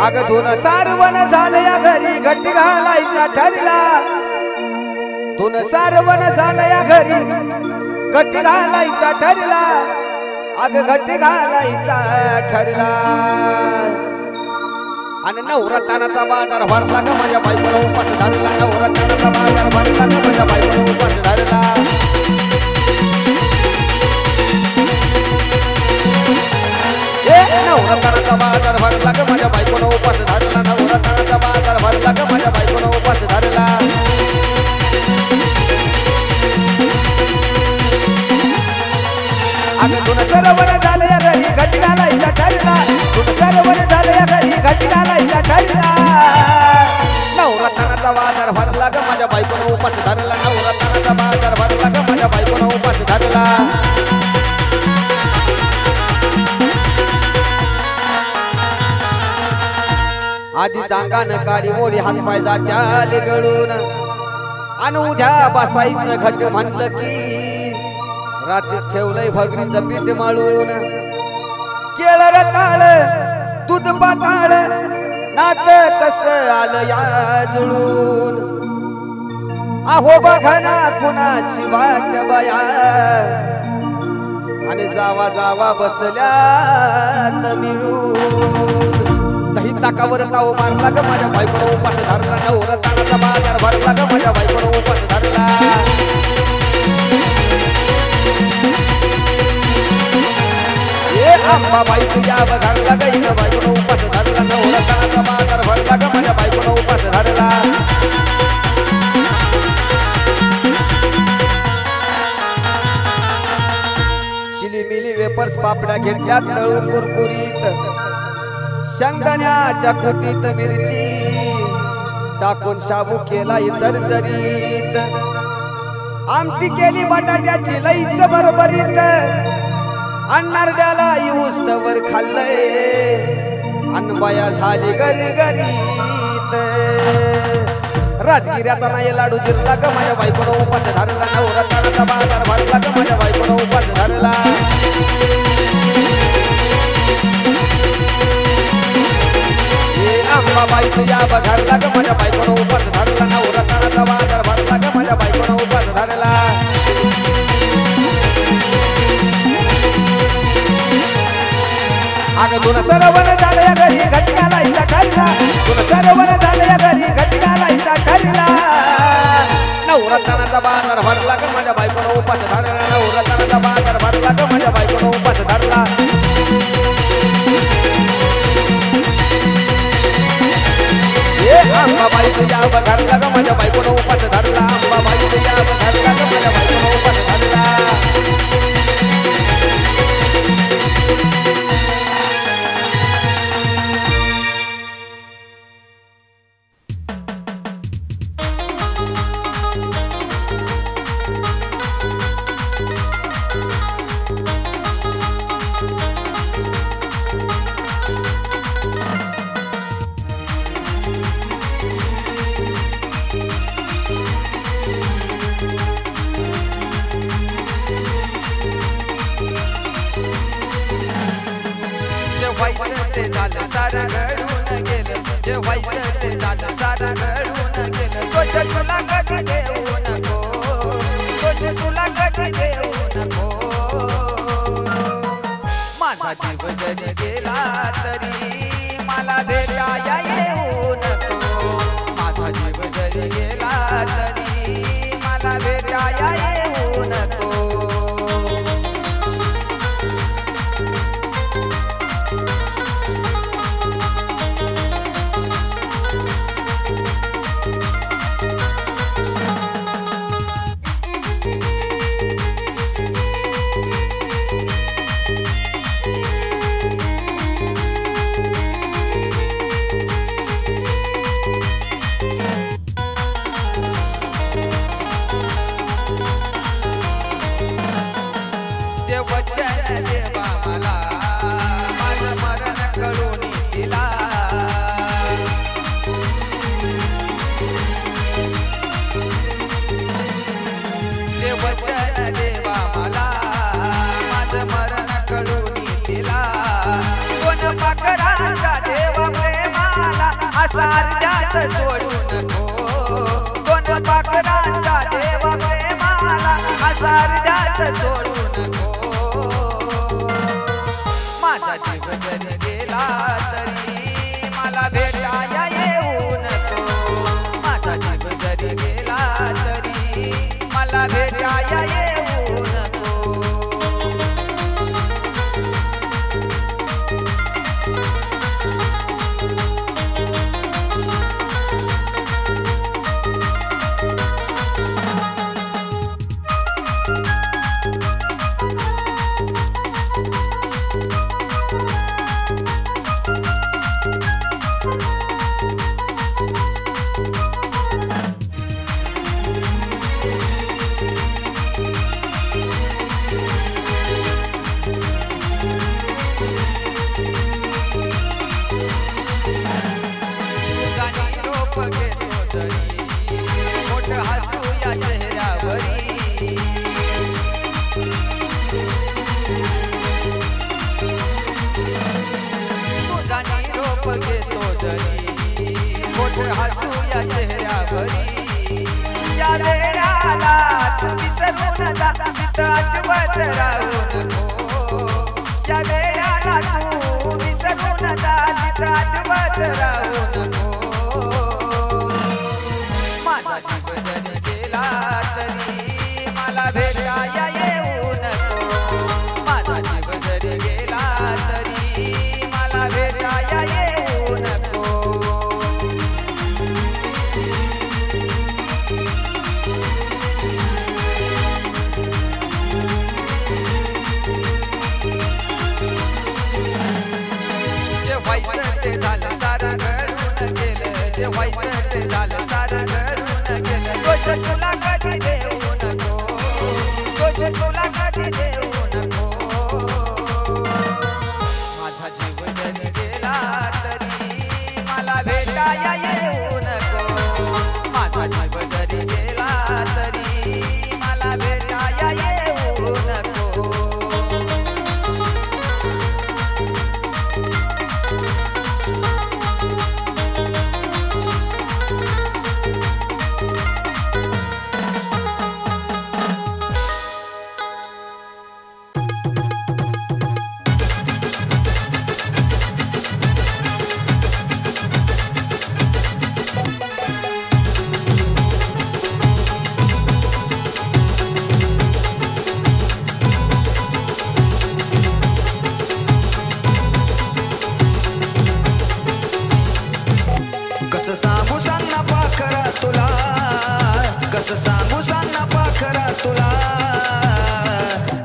अग धुन सारवण झालं या घरी घट घालायचा ठरला धुन सारवण झालं या घरी घट घालायचा ठरला अग घट घालायचा ठरला आणि नवरत्नाचा बाजार भरला ग माझ्या बायकोला उपास धरला नवरत्नाचा बाजार भरला ग माझ्या बायकोला उपास धरला नवरत्नाचा बाजार भरला ग माझ्या बायकोला उपास धरला नवरत्नाचा बाजार भरला ग माझ्या बायकोला उपास धरला अग तुन सरोवर झालं या घरी घट घालायचा ठरला तुन सरोवर झालं या घरी घट घालायचा ठरला नवरत्नाचा बाजार भरला ग माझ्या बायकोला उपास धरला नवरत्नाचा बाजार भरला ग माझ्या बायकोला उपास धरला आधी चांगान काळी मोडी हातपाय जात्याले गळून आणि उद्या बसायचं घट म्हणलं की रात्रीच ठेवलंय भगरीचं पीठ माळून केळ रताळ दूध पाताळ नात कस आलं या जुळून अहो बघा ना कुणाची वाट बया आणि जावा जावा बसल्यात मिळून दही ताकावर ताव मारला ग माझ्या बायकोला उपास धरला नवरत्नाचा बाजार भरला ग माझ्या बायकोला उपास धरला ए आंबा बाई तुझ्या बघारला ग इथं बायकोला उपास धरला नवरत्नाचा बाजार भरला ग माझ्या बायकोला उपास धरला चिली मिली वेपर्स पापड्या घेतल्यात तळून कुरकुरीत शेंगदाण्याच्या कुटीत मिरची टाकून शाबू केलाय चरचरीत आमटी केली बटाट्याची लईच बरोबरीत अन्नारड्याला उस्तवर खाल्लंय अनबाया झाली गरीगरीत राजगिऱ्याचा नाही लाडू जिरला ग माझ्या बायकोला उपास धरला नवरत्नाचा बाजार भरला ग माझ्या बायकोला उपास धरला आंबा बाई तुझ्या बघारला ग माझ्या बायकोला उपास धरला नवरत्नाचा बाजार भरला ग माझ्या बायकोला उपास धरला अग तुन सरोवर झालं या घरी घट घालायचा ठरला तुन सरोवर झालं या घरी घट घालायचा ठरला नवरत्नाचा बाजार भरला ग माझ्या बायकोला उपास धरला नवरत्नाचा बाजार भरला ग माझ्या बायकोला उपास धरला आंबा बाई तुझ्या बघारला ग माझ्या बायकोला उपास धरला आंबा बाई तुझ्या बघारला ग माझ्या बायकोला उपास धरला ते झालं सारं घडून गेलं जे व्हायचं ते झालं सारं घडून गेलं दोष तुला कधी देऊ नको दोष तुला कधी देऊ नको माझा जीव जरी गेला तरी मला भेटाया येऊ नको माझा जीव जरी गेला तरी मला भेटाया येऊ नको देवा मला माझं मरण कळून दिला वचन देवा मला माझं मरण कळून दिला कोण पाकराचा देवा प्रेमा सोडू नको माझा जीव जरी गेला तरी मला भेटाया येऊ नको माझा जीव जरी गेला तरी मला भेटाया येऊ नको हसूया चेहऱ्यावरी या वेळाला तू विसरून जा तिथं आठवत राहू नको या वेळाला तू विसरून जा तिथं आठवत राहू नको माझा जीव जरी गेला तरी मला भेटाया येऊ नको माझा जीव जरी गेला तरी मला भेटाया येऊ नको व्हायचं ते झालं सारं घडून गेलं जे व्हायचं ते झालं सारं घडून गेलं दोष तुला कधी देऊ नको दोष तुला कधी देऊ नको माझा जीव जरी गेला तरी मला भेटाया येऊ नको माझा जीव जरी गेला तरी मला भेटाया येऊ नको कसं सांगू सांग ना पाखरा तुला कसं सांगू सांग ना पाखरा तुला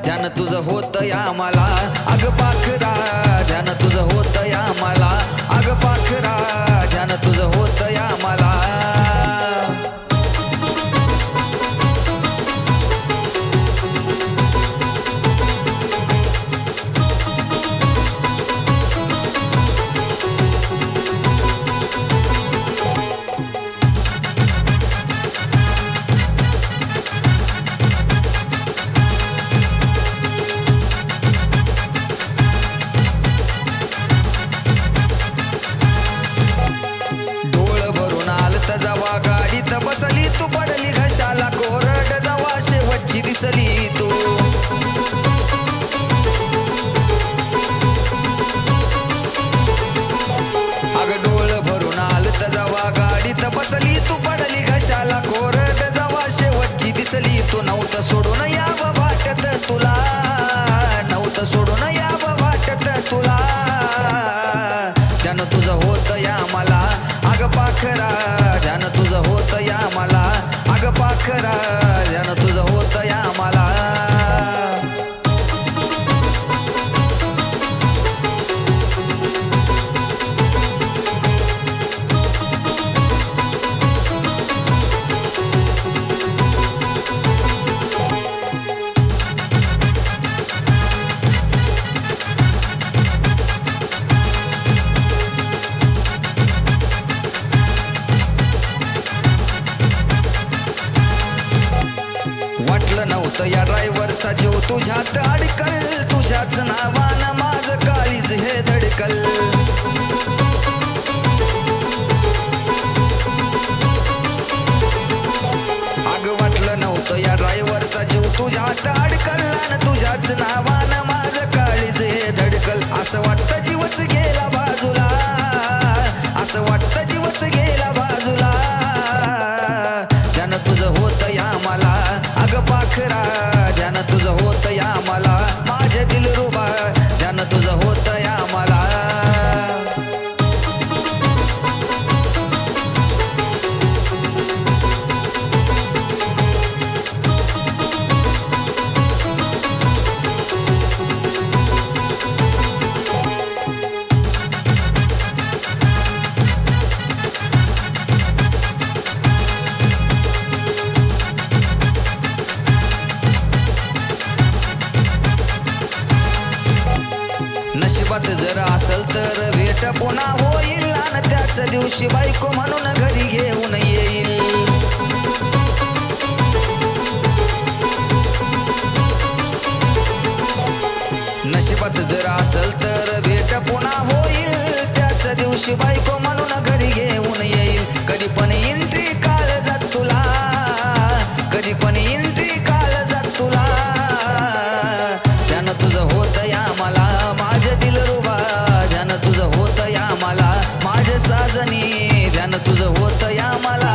ध्यान तुझं होतं या मला अग पाखरा ध्यान तुझं होतं या मला अग पाखरा ध्यान तुझं होतं या मला गाडीत बसली तू पडली घशाला कोरड जवा शेवटची दिसली तू अग डोळ भरून आलत जवा गाडीत बसली तू पडली घशाला कोरड जवा शेवटची दिसली तू नव्हतं सोडून यावं वाटत तुला नव्हतं सोडून यावं वाटत तुला ध्यान तुझं होतं या मला अग पाखरा ध्यान तुझं होतं या मला अग पाखरा ध्यान तुझं होतं या मला नव्हतं या ड्रायव्हरचा जीव तुझ्यात अडकल तुझ्याच नावानं माझं काळीज हे धडकल अग वाटलं नव्हतं या ड्रायव्हरचा जीव तुझ्यात अडकल नावानं माझं काळीज धडकल असं वाटतं जीवच गेला बाजूला असं वाटतं जीवच गेला बाजूला ज्यानं तुझं होत या मला अग पाखरा ज्यानं तुझं होत या मला माझे दिलरुबा ज्यानं तुझं होत या मला नशिबात जर असल तर भेट पुन्हा होईल आणि त्याच दिवशी बायको म्हणून घरी घेऊन येईल नशिबात जर असल तर भेट पुन्हा होईल त्याच दिवशी बायको म्हणून घरी घेऊन येईल कधी पण एंट्री काळ जात तुला कधी पण एंट्री काळ जात तुला त्यानं तुझं होत या मला माझे दिलरुबा ज्यानं तुझं होत या मला माझे साजनी ज्यानं तुझं होत या मला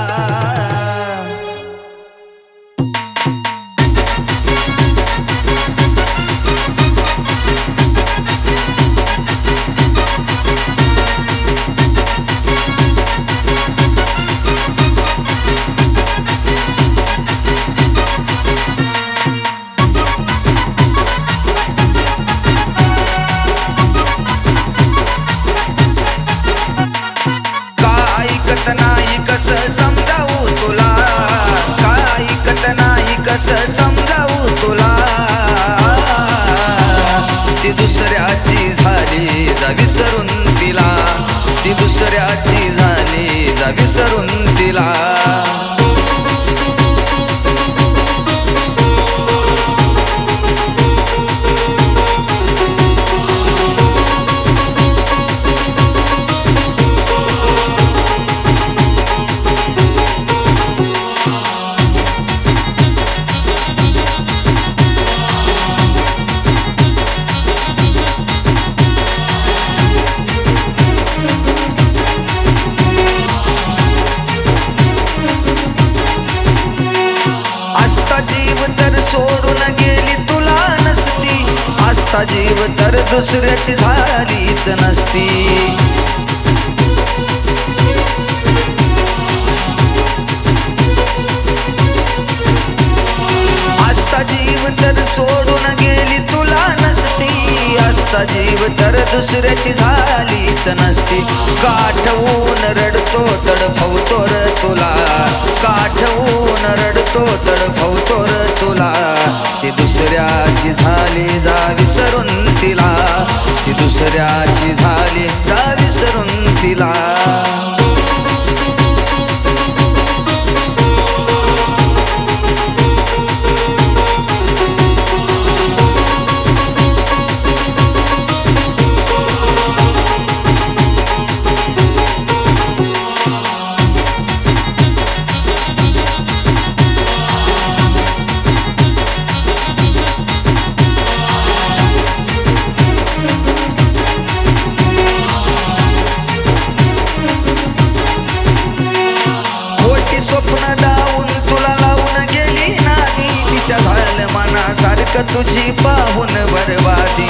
समजावू तुला काय ऐकत नाही कसं समजावू तुला ती दुसऱ्याची झाली जा विसरून तिला ती दुसऱ्याची झाली जा विसरून तिला जीव तर सोडून गेली तुला नसती आस्था जीव तर दुसऱ्याची झालीच नसती आस्था जीव तर सोडून गेली तुला नसती आस्था जीव तर दुसऱ्याची झालीच नसती काठवून रडतो तडफवतो र तुला काठवून रडतो तडफवतो र तुला ती दुसऱ्याची झाली जा विसरून तिला ती दुसऱ्याची झाली जा विसरून तिला स्वप्न दावून तुला लावून गेली नादी तिच्या झालं मनासारखं तुझी पाहून बरबादी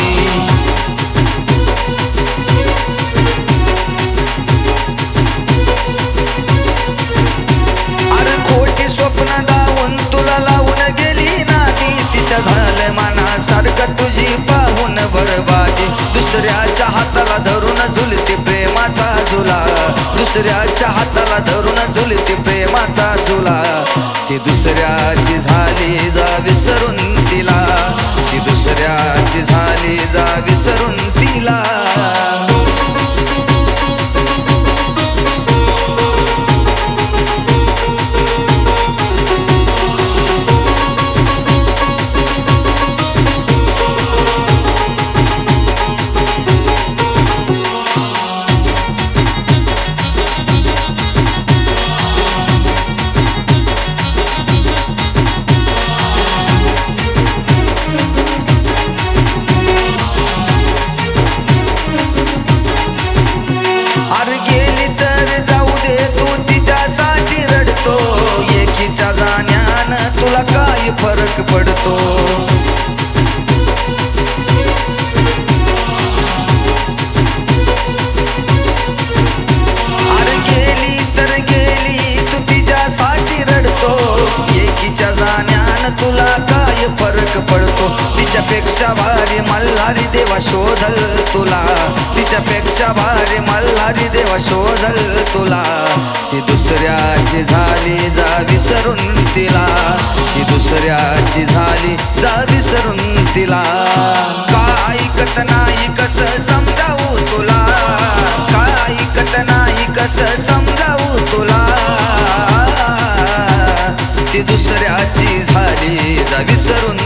अरे खोटी स्वप्न दावून तुला लावून गेली नादी तिच्या झालं मनासारखं तुझी पाहून बरबादी दुसऱ्याच्या हाताला धरून झुलते प्रेमाचा झुला दुसऱ्याच्या हाताला धरून झुलते प्रेमाचा झुला ती दुसऱ्याची झाली जा विसरून तिला ती दुसऱ्याची झाली जा विसरून तिला फरक पडतो. अरे गेली तर गेली तू तिच्यासाठी रडतो. एकीच्या जाण्यानं तुला काय फरक पडतो. तिच्यापेक्षा भारी मल्हारी देवा शोधल तुला. तिच्यापेक्षा भारी मल्हारी देवा शोधल तुला. ती दुसऱ्याची झाली जा विसरून तिला. ती दुसऱ्याची झाली जा विसरून तिला. का ऐकत नाही कसं समजावू तुला. का ऐकत नाही कसं समजावू तुला. ती दुसऱ्याची झाली जा विसरून